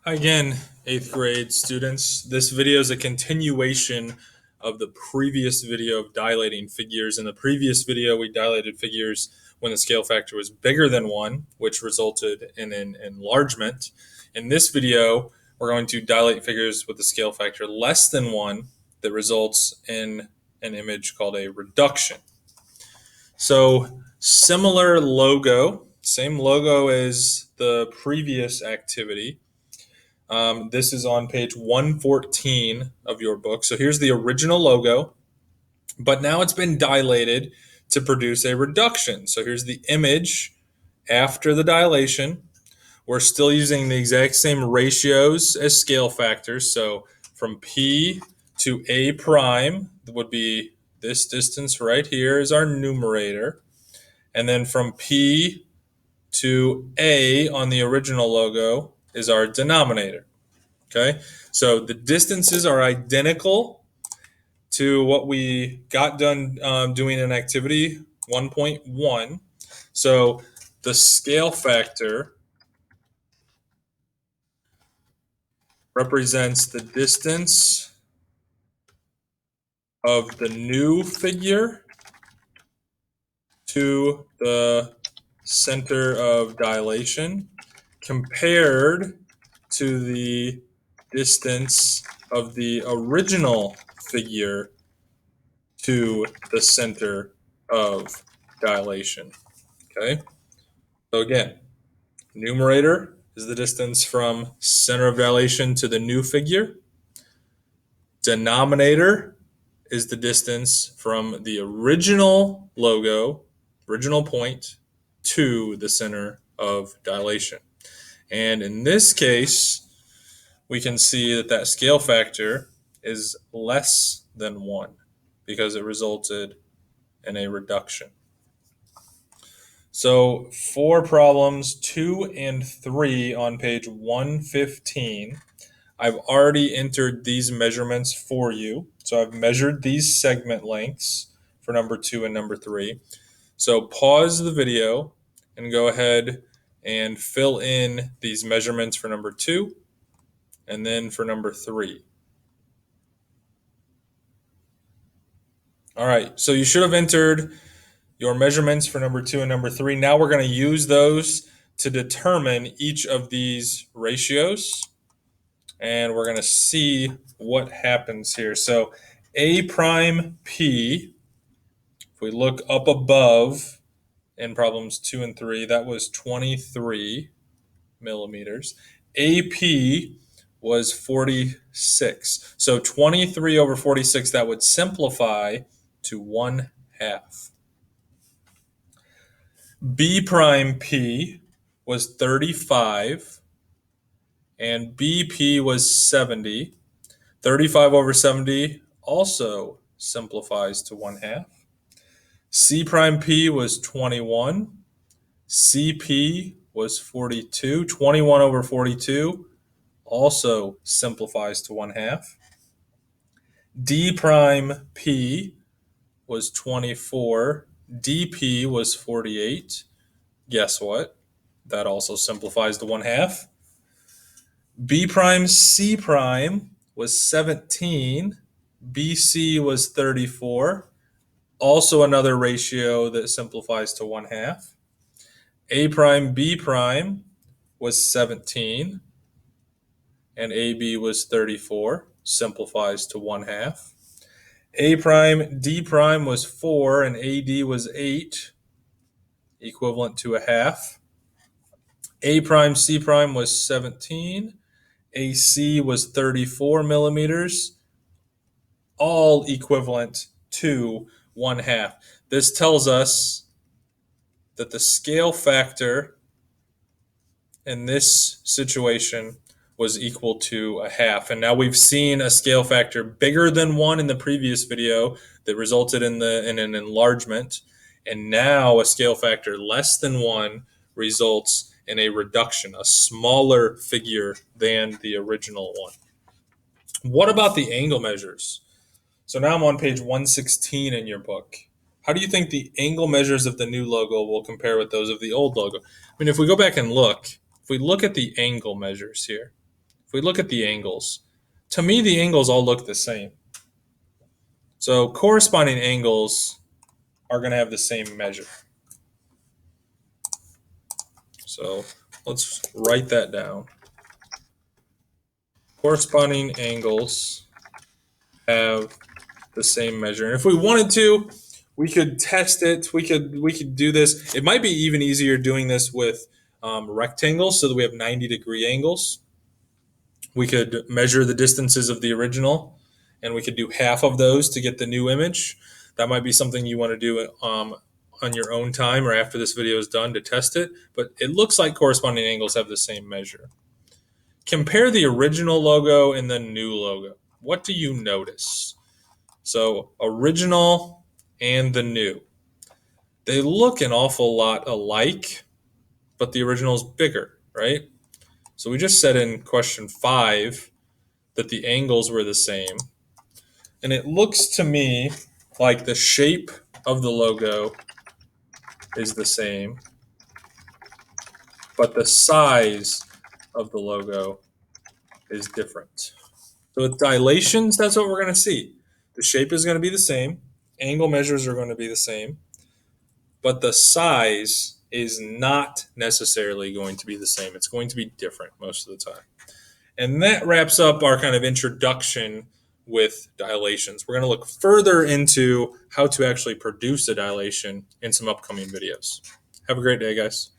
Hi again, 8th grade students. This video is a continuation of the previous video of dilating figures. In the previous video, we dilated figures when the scale factor was bigger than 1, which resulted in an enlargement. In this video, we're going to dilate figures with the scale factor less than 1 that results in an image called a reduction. So, similar logo, same logo as the previous activity. This is on page 114 of your book. So here's the original logo, but now it's been dilated to produce a reduction. So here's the image after the dilation. We're still using the exact same ratios as scale factors. So from P to A prime would be this distance right here is our numerator. And then from P to A on the original logo is our denominator. Okay, so the distances are identical to what we got done doing in activity 1.1. So the scale factor represents the distance of the new figure to the center of dilation compared to the distance of the original figure to the center of dilation. Okay, so again, numerator is the distance from center of dilation to the new figure. Denominator is the distance from the original logo, original point, to the center of dilation. And in this case, we can see that that scale factor is less than 1 because it resulted in a reduction. So for problems 2 and 3 on page 115, I've already entered these measurements for you. So I've measured these segment lengths for number 2 and number 3. So pause the video and go ahead and fill in these measurements for number 2 and then for number 3. All right, so you should have entered your measurements for number 2 and number 3. Now we're going to use those to determine each of these ratios, and we're going to see what happens here. So A prime P, if we look up above in problems 2 and 3, that was 23 millimeters. AP was 46. So 23 over 46, that would simplify to 1/2. B prime P was 35 and BP was 70. 35 over 70 also simplifies to 1/2. C prime P was 21. CP was 42. 21 over 42 also simplifies to 1/2. D prime P was 24. DP was 48. Guess what? That also simplifies to 1/2. B prime C prime was 17. BC was 34. Also another ratio that simplifies to 1/2. A prime B prime was 17. And AB was 34. Simplifies to 1/2. A prime D prime was 4 and AD was 8, equivalent to 1/2. A prime C prime was 17. AC was 34 millimeters, all equivalent to 1/2. This tells us that the scale factor in this situation was equal to 1/2. And now we've seen a scale factor bigger than 1 in the previous video that resulted in an enlargement. And now a scale factor less than 1 results in a reduction, a smaller figure than the original one. What about the angle measures? So now I'm on page 116 in your book. How do you think the angle measures of the new logo will compare with those of the old logo? I mean, if we go back and look, if we look at the angle measures here, if we look at the angles, to me, the angles all look the same. So corresponding angles are going to have the same measure. So let's write that down. Corresponding angles have the same measure. And if we wanted to, we could test it. We could do this. It might be even easier doing this with rectangles so that we have 90-degree angles. We could measure the distances of the original, and we could do half of those to get the new image. That might be something you want to do on your own time or after this video is done to test it. But it looks like corresponding angles have the same measure. Compare the original logo and the new logo. What do you notice? So original and the new. They look an awful lot alike, but the original is bigger, right? So we just said in question 5 that the angles were the same. And it looks to me like the shape of the logo is the same, but the size of the logo is different. So with dilations, that's what we're going to see. The shape is going to be the same, angle measures are going to be the same, but the size is not necessarily going to be the same. It's going to be different most of the time. And that wraps up our kind of introduction with dilations. We're going to look further into how to actually produce a dilation in some upcoming videos. Have a great day, guys.